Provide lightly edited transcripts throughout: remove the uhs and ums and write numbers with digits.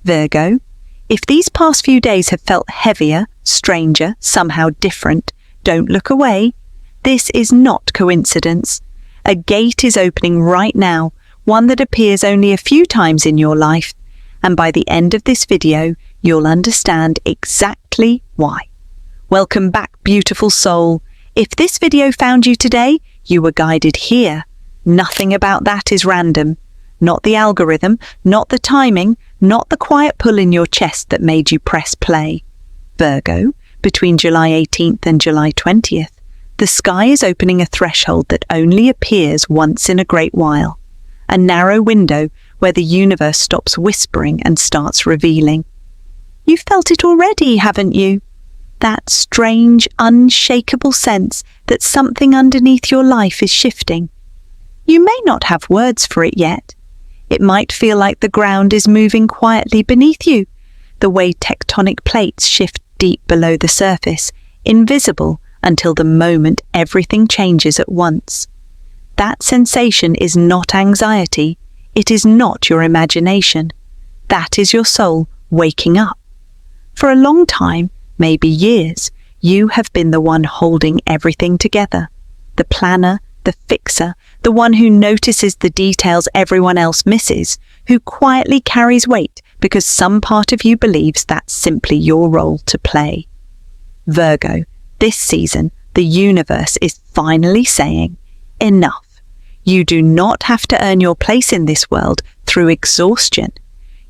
Virgo, if these past few days have felt heavier, stranger, somehow different, don't look away. This is not coincidence. A gate is opening right now, one that appears only a few times in your life, and by the end of this video, you'll understand exactly why. Welcome back, beautiful soul. If this video found you today, you were guided here. Nothing about that is random. Not the algorithm, not the timing, not the quiet pull in your chest that made you press play. Virgo, between July 18th and July 20th, the sky is opening a threshold that only appears once in a great while. A narrow window where the universe stops whispering and starts revealing. You've felt it already, haven't you? That strange, unshakable sense that something underneath your life is shifting. You may not have words for it yet. It might feel like the ground is moving quietly beneath you, the way tectonic plates shift deep below the surface, invisible until the moment everything changes at once. That sensation is not anxiety. It is not your imagination. That is your soul waking up. For a long time, maybe years, you have been the one holding everything together. The planner, the fixer, the one who notices the details everyone else misses, who quietly carries weight because some part of you believes that's simply your role to play. Virgo, this season, the universe is finally saying, enough. You do not have to earn your place in this world through exhaustion.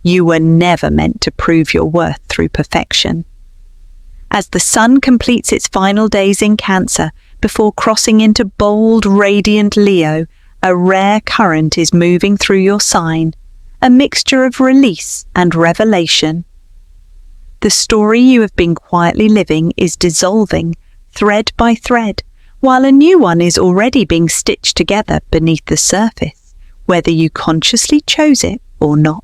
You were never meant to prove your worth through perfection. As the sun completes its final days in Cancer, before crossing into bold, radiant Leo, a rare current is moving through your sign, a mixture of release and revelation. The story you have been quietly living is dissolving, thread by thread, while a new one is already being stitched together beneath the surface, whether you consciously chose it or not.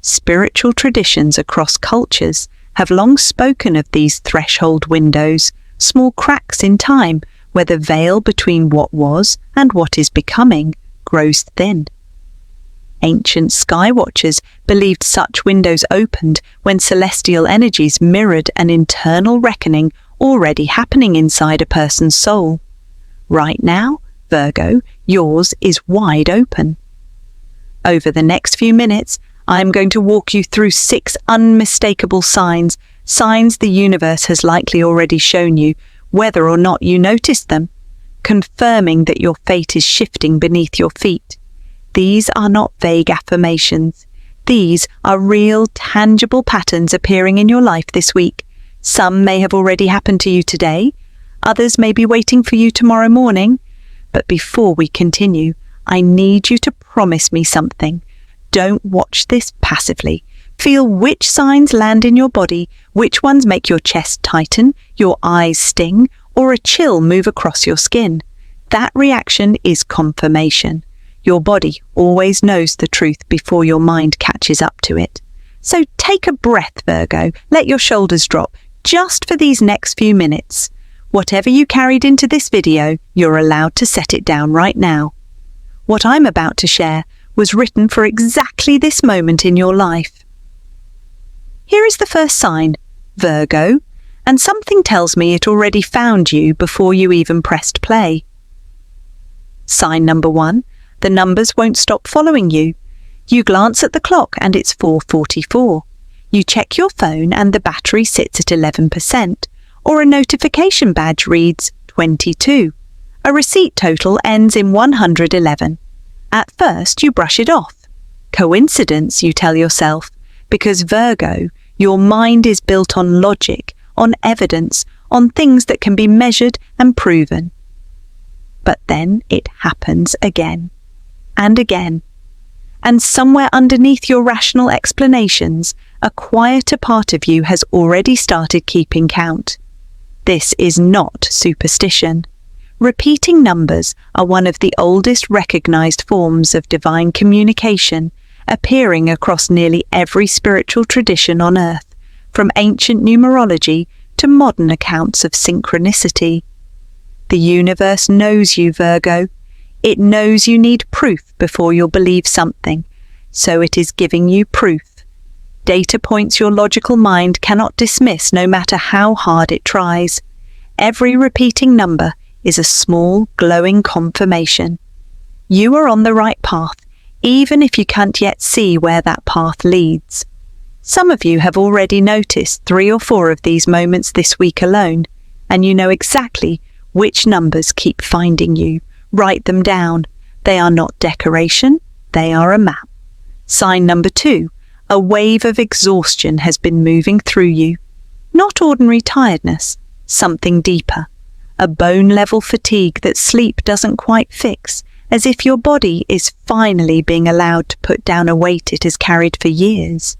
Spiritual traditions across cultures have long spoken of these threshold windows, small cracks in time where the veil between what was and what is becoming grows thin. Ancient sky watchers believed such windows opened when celestial energies mirrored an internal reckoning already happening inside a person's soul. Right now, Virgo, yours is wide open. Over the next few minutes, I'm going to walk you through 6 unmistakable signs the universe has likely already shown you, whether or not you noticed them, confirming that your fate is shifting beneath your feet. These are not vague affirmations. These are real, tangible patterns appearing in your life this week. Some may have already happened to you today. Others may be waiting for you tomorrow morning. But before we continue, I need you to promise me something. Don't watch this passively. Feel which signs land in your body, which ones make your chest tighten, your eyes sting, or a chill move across your skin. That reaction is confirmation. Your body always knows the truth before your mind catches up to it. So take a breath, Virgo. Let your shoulders drop, just for these next few minutes. Whatever you carried into this video, you're allowed to set it down right now. What I'm about to share was written for exactly this moment in your life. Here is the first sign, Virgo, and something tells me it already found you before you even pressed play. Sign number 1, the numbers won't stop following you. You glance at the clock and it's 4:44. You check your phone and the battery sits at 11%, or a notification badge reads 22. A receipt total ends in 111. At first, you brush it off. Coincidence, you tell yourself, because Virgo, your mind is built on logic, on evidence, on things that can be measured and proven. But then it happens again, and again. And somewhere underneath your rational explanations, a quieter part of you has already started keeping count. This is not superstition. Repeating numbers are one of the oldest recognized forms of divine communication, appearing across nearly every spiritual tradition on Earth, from ancient numerology to modern accounts of synchronicity. The universe knows you, Virgo. It knows you need proof before you'll believe something, so it is giving you proof. Data points your logical mind cannot dismiss no matter how hard it tries. Every repeating number is a small, glowing confirmation. You are on the right path, even if you can't yet see where that path leads. Some of you have already noticed 3 or 4 of these moments this week alone, and you know exactly which numbers keep finding you. Write them down. They are not decoration, they are a map. Sign number 2. A wave of exhaustion has been moving through you. Not ordinary tiredness, something deeper. A bone-level fatigue that sleep doesn't quite fix, as if your body is finally being allowed to put down a weight it has carried for years.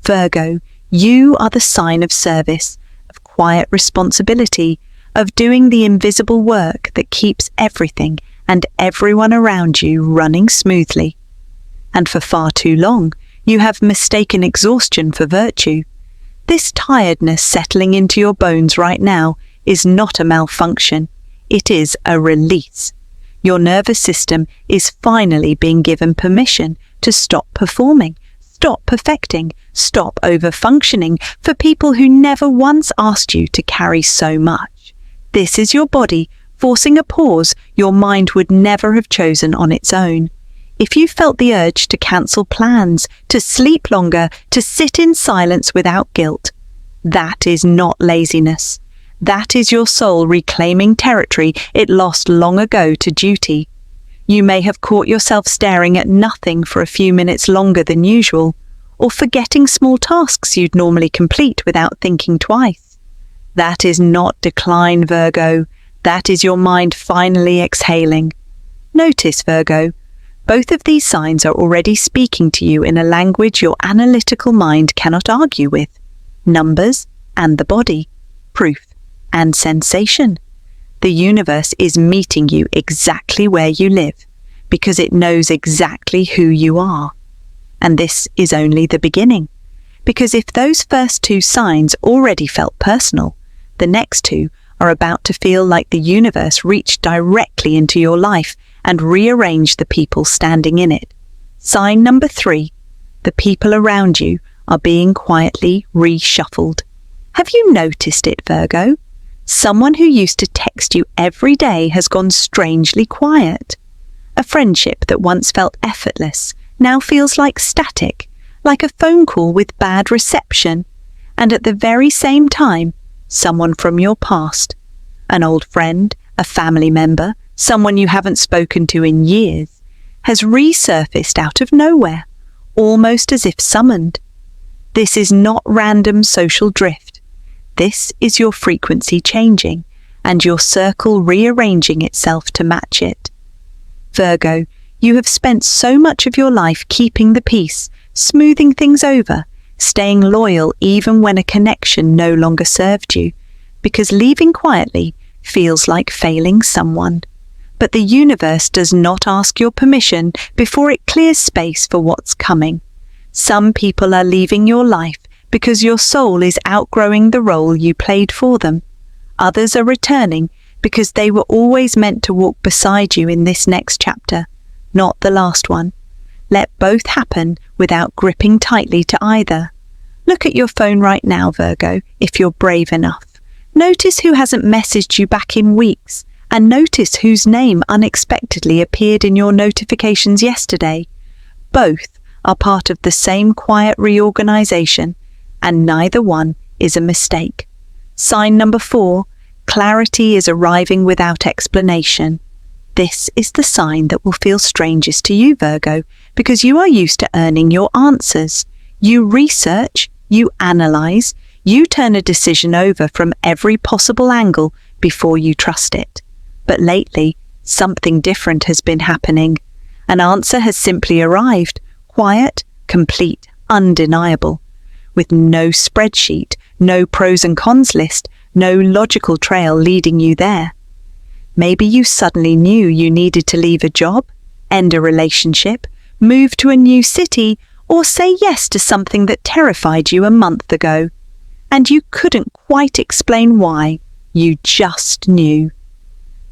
Virgo, you are the sign of service, of quiet responsibility, of doing the invisible work that keeps everything and everyone around you running smoothly. And for far too long, you have mistaken exhaustion for virtue. This tiredness settling into your bones right now is not a malfunction. It is a release. Your nervous system is finally being given permission to stop performing, stop perfecting, stop over-functioning for people who never once asked you to carry so much. This is your body forcing a pause your mind would never have chosen on its own. If you felt the urge to cancel plans, to sleep longer, to sit in silence without guilt, that is not laziness. That is your soul reclaiming territory it lost long ago to duty. You may have caught yourself staring at nothing for a few minutes longer than usual, or forgetting small tasks you'd normally complete without thinking twice. That is not decline, Virgo. That is your mind finally exhaling. Notice, Virgo, both of these signs are already speaking to you in a language your analytical mind cannot argue with. Numbers and the body, proof and sensation. The universe is meeting you exactly where you live, because it knows exactly who you are. And this is only the beginning, because if those first 2 signs already felt personal, the next 2 are about to feel like the universe reached directly into your life and rearranged the people standing in it. Sign number 3. The people around you are being quietly reshuffled. Have you noticed it, Virgo? Someone who used to text you every day has gone strangely quiet. A friendship that once felt effortless now feels like static, like a phone call with bad reception. And at the very same time, someone from your past, an old friend, a family member, someone you haven't spoken to in years, has resurfaced out of nowhere, almost as if summoned. This is not random social drift. This is your frequency changing and your circle rearranging itself to match it. Virgo, you have spent so much of your life keeping the peace, smoothing things over, staying loyal even when a connection no longer served you, because leaving quietly feels like failing someone. But the universe does not ask your permission before it clears space for what's coming. Some people are leaving your life because your soul is outgrowing the role you played for them. Others are returning because they were always meant to walk beside you in this next chapter, not the last one. Let both happen without gripping tightly to either. Look at your phone right now, Virgo, if you're brave enough. Notice who hasn't messaged you back in weeks, and notice whose name unexpectedly appeared in your notifications yesterday. Both are part of the same quiet reorganization, and neither one is a mistake. Sign number 4, clarity is arriving without explanation. This is the sign that will feel strangest to you, Virgo, because you are used to earning your answers. You research, you analyze, you turn a decision over from every possible angle before you trust it. But lately, something different has been happening. An answer has simply arrived, quiet, complete, undeniable, with no spreadsheet, no pros and cons list, no logical trail leading you there. Maybe you suddenly knew you needed to leave a job, end a relationship, move to a new city, or say yes to something that terrified you a month ago. And you couldn't quite explain why. You just knew.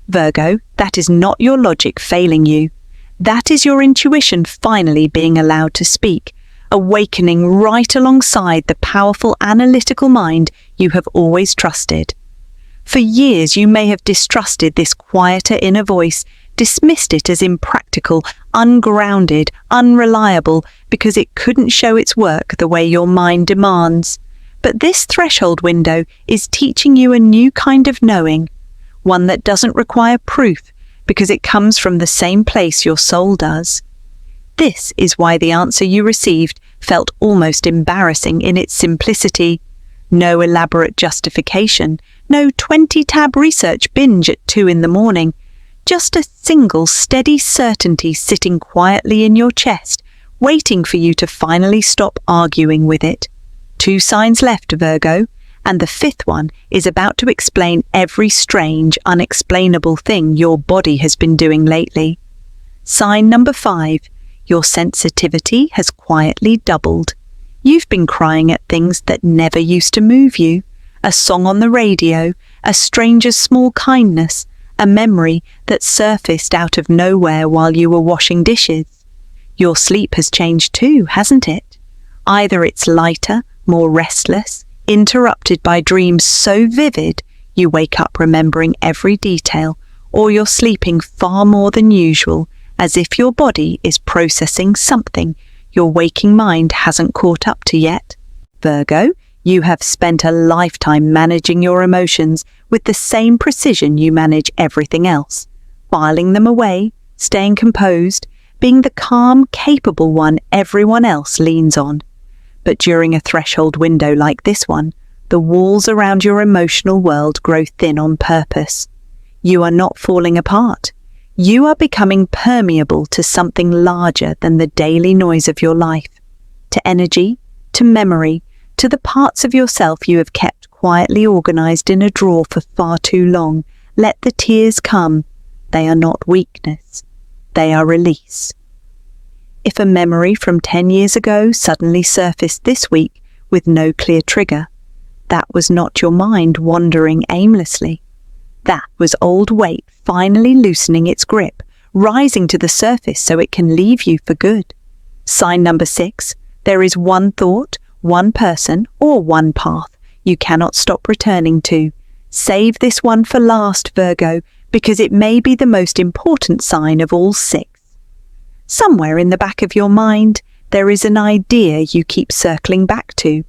Virgo, that is not your logic failing you. That is your intuition finally being allowed to speak, awakening right alongside the powerful analytical mind you have always trusted. For years you may have distrusted this quieter inner voice, dismissed it as impractical, ungrounded, unreliable, because it couldn't show its work the way your mind demands. But this threshold window is teaching you a new kind of knowing, one that doesn't require proof because it comes from the same place your soul does. This is why the answer you received felt almost embarrassing in its simplicity. No elaborate justification, no 20-tab research binge at 2 a.m, just a single steady certainty sitting quietly in your chest, waiting for you to finally stop arguing with it. 2 signs left, Virgo, and the 5th one is about to explain every strange, unexplainable thing your body has been doing lately. Sign number 5. Your sensitivity has quietly doubled. You've been crying at things that never used to move you. A song on the radio, a stranger's small kindness, a memory that surfaced out of nowhere while you were washing dishes. Your sleep has changed too, hasn't it? Either it's lighter, more restless, interrupted by dreams so vivid you wake up remembering every detail, or you're sleeping far more than usual, as if your body is processing something your waking mind hasn't caught up to yet. Virgo, you have spent a lifetime managing your emotions with the same precision you manage everything else, filing them away, staying composed, being the calm, capable one everyone else leans on. But during a threshold window like this one, the walls around your emotional world grow thin on purpose. You are not falling apart. You are becoming permeable to something larger than the daily noise of your life, to energy, to memory, to the parts of yourself you have kept quietly organized in a drawer for far too long. Let the tears come. They are not weakness. They are release. If a memory from 10 years ago suddenly surfaced this week with no clear trigger, that was not your mind wandering aimlessly. That was old weight finally loosening its grip, rising to the surface so it can leave you for good. Sign number 6, there is one thought, one person, or one path you cannot stop returning to. Save this one for last, Virgo, because it may be the most important sign of all 6. Somewhere in the back of your mind, there is an idea you keep circling back to.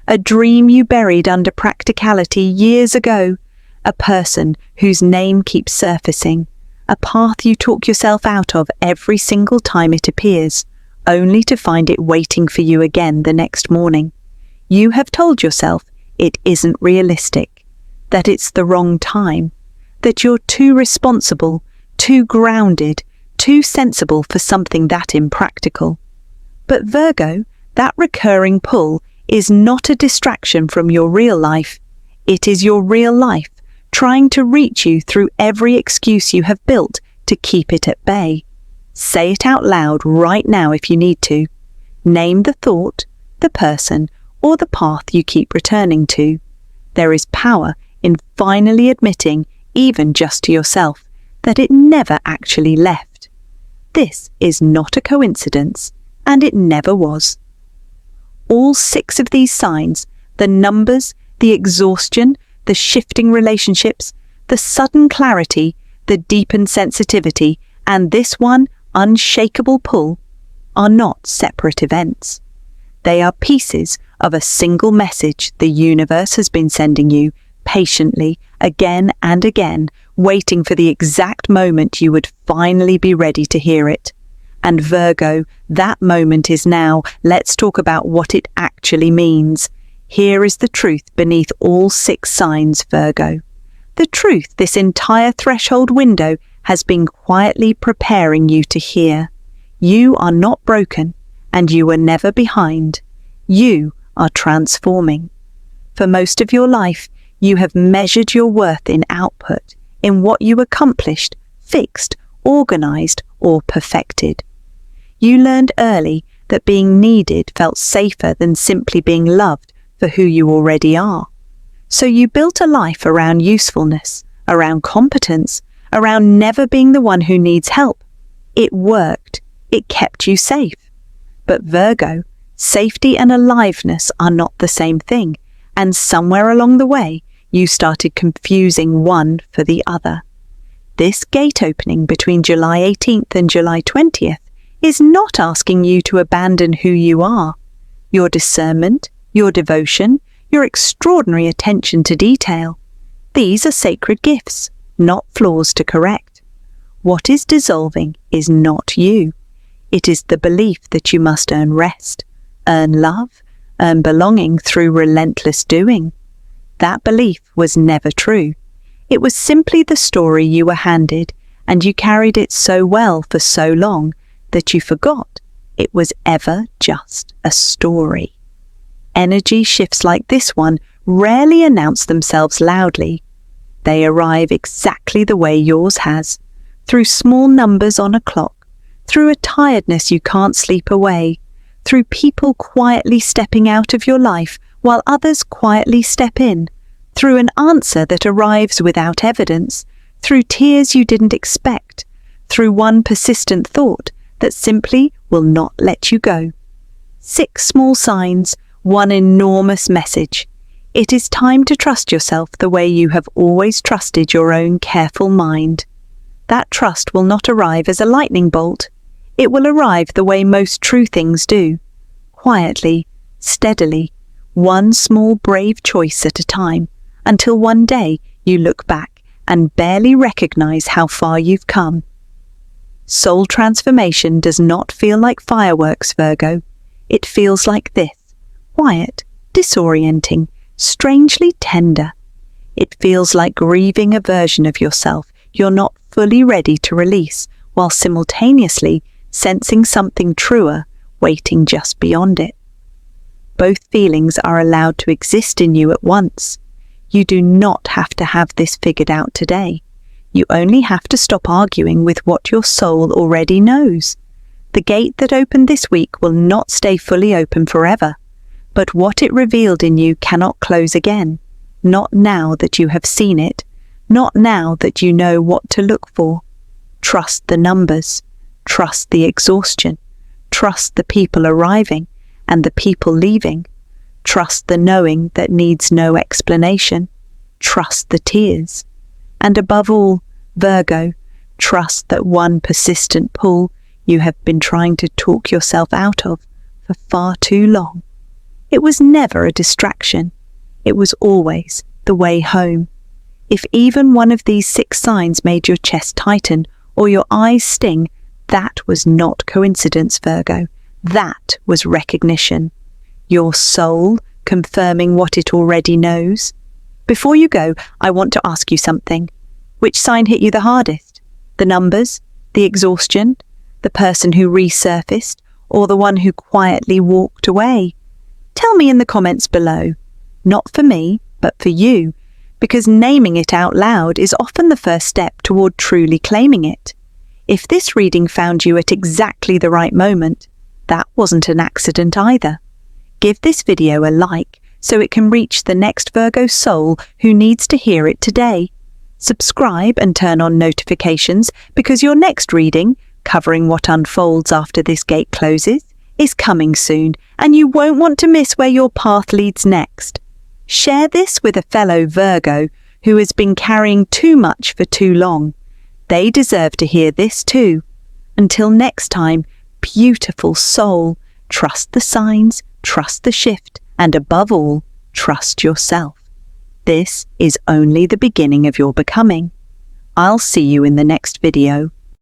A dream you buried under practicality years ago. A person whose name keeps surfacing. A path you talk yourself out of every single time it appears, only to find it waiting for you again the next morning. You have told yourself it isn't realistic, that it's the wrong time, that you're too responsible, too grounded, too sensible for something that impractical. But Virgo, that recurring pull is not a distraction from your real life. It is your real life, trying to reach you through every excuse you have built to keep it at bay. Say it out loud right now if you need to. Name the thought, the person, or the path you keep returning to. There is power in finally admitting, even just to yourself, that it never actually left. This is not a coincidence, and it never was. All 6 of these signs, the numbers, the exhaustion, the shifting relationships, the sudden clarity, the deepened sensitivity, and this one, unshakable pull, are not separate events. They are pieces of a single message the universe has been sending you, patiently, again and again, waiting for the exact moment you would finally be ready to hear it. And Virgo, that moment is now. Let's talk about what it actually means. Here is the truth beneath all 6 signs, Virgo. The truth this entire threshold window has been quietly preparing you to hear. You are not broken, and you are never behind. You are transforming. For most of your life, you have measured your worth in output, in what you accomplished, fixed, organized, or perfected. You learned early that being needed felt safer than simply being loved for who you already are. So you built a life around usefulness, around competence, around never being the one who needs help. It worked. It kept you safe. But Virgo, Safety and aliveness are not the same thing, and somewhere along the way, you started confusing one for the other. This gate opening between July 18th and July 20th is not asking you to abandon who you are. Your discernment, your devotion, your extraordinary attention to detail. These are sacred gifts, not flaws to correct. What is dissolving is not you. It is the belief that you must earn rest, earn love, earn belonging through relentless doing. That belief was never true. It was simply the story you were handed, and you carried it so well for so long that you forgot it was ever just a story. Energy shifts like this one rarely announce themselves loudly. They arrive exactly the way yours has, through small numbers on a clock, through a tiredness you can't sleep away, through people quietly stepping out of your life while others quietly step in, through an answer that arrives without evidence, through tears you didn't expect, through one persistent thought that simply will not let you go. 6 small signs, one enormous message. It is time to trust yourself the way you have always trusted your own careful mind. That trust will not arrive as a lightning bolt. It will arrive the way most true things do. Quietly, steadily, one small brave choice at a time, until one day you look back and barely recognize how far you've come. Soul transformation does not feel like fireworks, Virgo. It feels like this: quiet, disorienting, strangely tender. It feels like grieving a version of yourself you're not fully ready to release, while simultaneously sensing something truer waiting just beyond it. Both feelings are allowed to exist in you at once. You do not have to have this figured out today. You only have to stop arguing with what your soul already knows. The gate that opened this week will not stay fully open forever, but what it revealed in you cannot close again. Not now that you have seen it, not now that you know what to look for. Trust the numbers, trust the exhaustion, trust the people arriving and the people leaving. Trust the knowing that needs no explanation. Trust the tears. And above all, Virgo, trust that one persistent pull you have been trying to talk yourself out of for far too long. It was never a distraction. It was always the way home. If even one of these 6 signs made your chest tighten or your eyes sting, that was not coincidence, Virgo. That was recognition. Your soul confirming what it already knows. Before you go, I want to ask you something. Which sign hit you the hardest? The numbers, the exhaustion, the person who resurfaced, or the one who quietly walked away? Tell me in the comments below. Not for me, but for you, because naming it out loud is often the first step toward truly claiming it. If this reading found you at exactly the right moment, that wasn't an accident either. Give this video a like so it can reach the next Virgo soul who needs to hear it today. Subscribe and turn on notifications because your next reading, covering what unfolds after this gate closes, is coming soon, and you won't want to miss where your path leads next. Share this with a fellow Virgo who has been carrying too much for too long. They deserve to hear this too. Until next time, beautiful soul, trust the signs, trust the shift, and above all, trust yourself. This is only the beginning of your becoming. I'll see you in the next video.